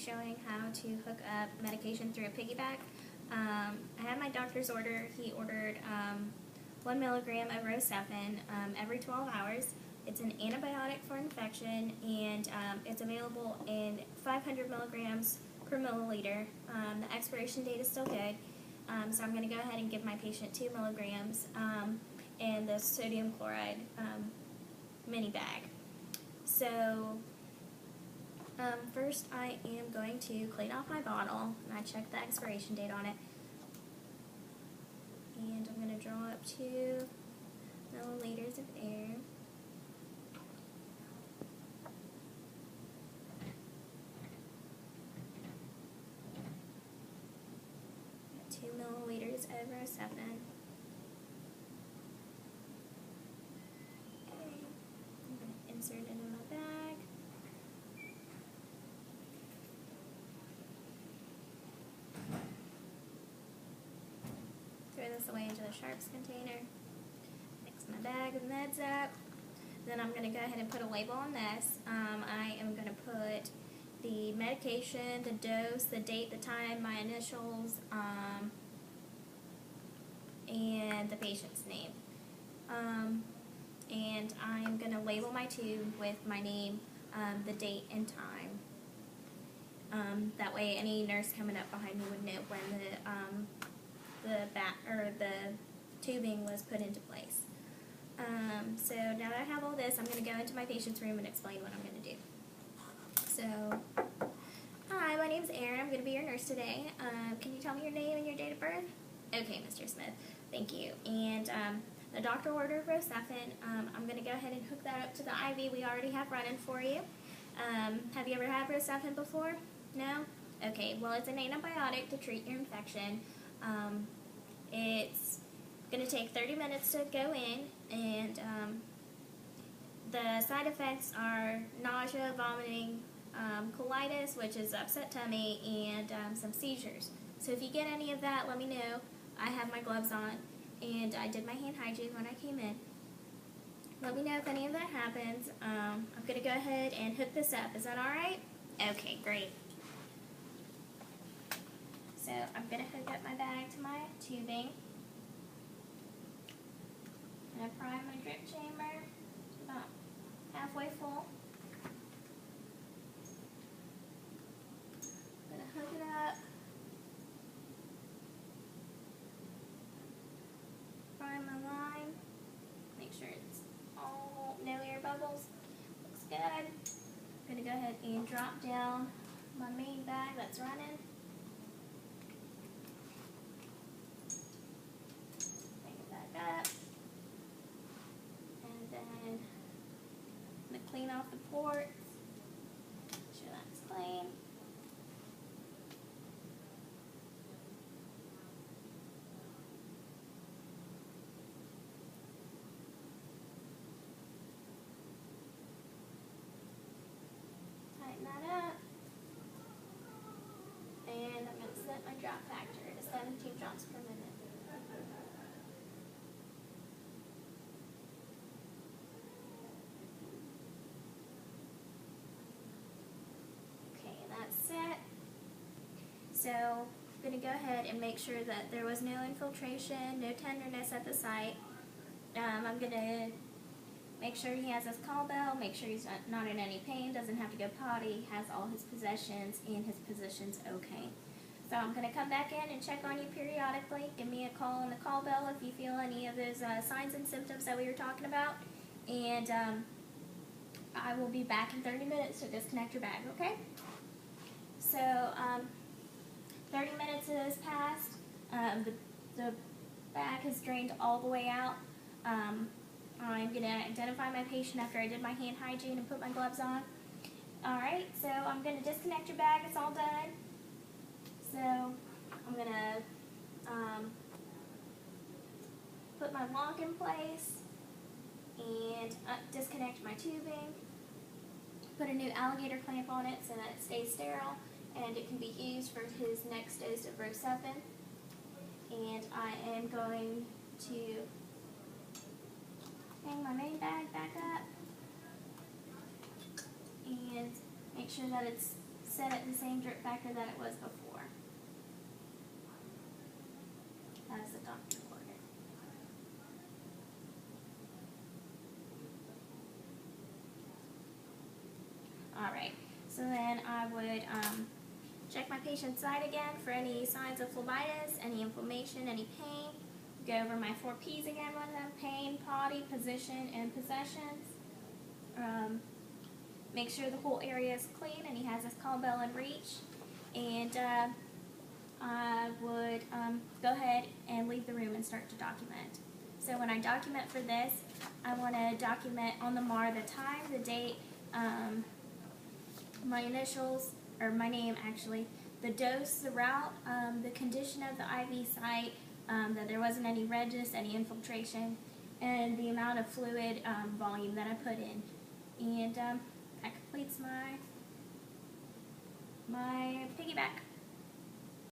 showing how to hook up medication through a piggyback. I have my doctor's order. He ordered 1 milligram of Rocephin every 12 hours. It's an antibiotic for infection, and it's available in 500 milligrams per milliliter. The expiration date is still good, so I'm going to go ahead and give my patient 2 milligrams and the sodium chloride mini bag. So first I am going to clean off my bottle, and I check the expiration date on it. And I'm going to draw up 2 milliliters of air. Got 2 milliliters of Rocephin. Okay, I'm going to insert it in my bag. Throw this away into the sharps container. Mix my bag of meds up. Then I'm going to go ahead and put a label on this. I am going to put the medication, the dose, the date, the time, my initials, and the patient's name. And I'm going to label my tube with my name, the date, and time. That way any nurse coming up behind me would know when the tubing was put into place. So now that I have all this, I'm going to go into my patient's room and explain what I'm going to do. So, hi, my name is Erin. I'm going to be your nurse today. Can you tell me your name and your date of birth? Okay, Mr. Smith. Thank you. And the doctor ordered Rocephin. I'm going to go ahead and hook that up to the IV we already have running for you. Have you ever had Rocephin before? No? Okay, well, it's an antibiotic to treat your infection. It's going to take 30 minutes to go in, and the side effects are nausea, vomiting, colitis, which is upset tummy, and some seizures. So if you get any of that, let me know. I have my gloves on, and I did my hand hygiene when I came in. Let me know if any of that happens. I'm going to go ahead and hook this up. Is that alright? Okay, great. So I'm going to hook up my bag to my tubing. I'm going to prime my drip chamber about halfway full. I'm going to hook it up. Prime my line. Make sure it's all no air bubbles. Looks good. I'm going to go ahead and drop down my main bag that's running. Up. And then I'm going to clean off the ports, make sure that's clean. Tighten that up. And I'm going to set my drop factor to 17 drops per minute. Set. So I'm going to go ahead and make sure that there was no infiltration, no tenderness at the site. I'm going to make sure he has his call bell, make sure he's not in any pain, doesn't have to go potty, has all his possessions, and his position's okay. So I'm going to come back in and check on you periodically. Give me a call on the call bell if you feel any of those signs and symptoms that we were talking about. And I will be back in 30 minutes to disconnect your bag, okay? So, 30 minutes has passed. The bag has drained all the way out. I'm going to identify my patient after I did my hand hygiene and put my gloves on. Alright, so I'm going to disconnect your bag. It's all done. So, I'm going to put my lock in place and disconnect my tubing. Put a new alligator clamp on it so that it stays sterile and it can be used for his next dose of Rocephin. And I am going to hang my main bag back up and make sure that it's set it the same drip factor that it was before, as the doctor ordered. Alright, so then I would check my patient's side again for any signs of phlebitis, any inflammation, any pain. Go over my 4 P's again with them: pain, potty, position, and possessions. Make sure the whole area is clean and he has his call bell in reach. And I would go ahead and leave the room and start to document. So when I document for this, I want to document on the MAR the time, the date, my initials, or my name actually, the dose, the route, the condition of the IV site, that there wasn't any redness, any infiltration, and the amount of fluid volume that I put in. And that completes my piggyback.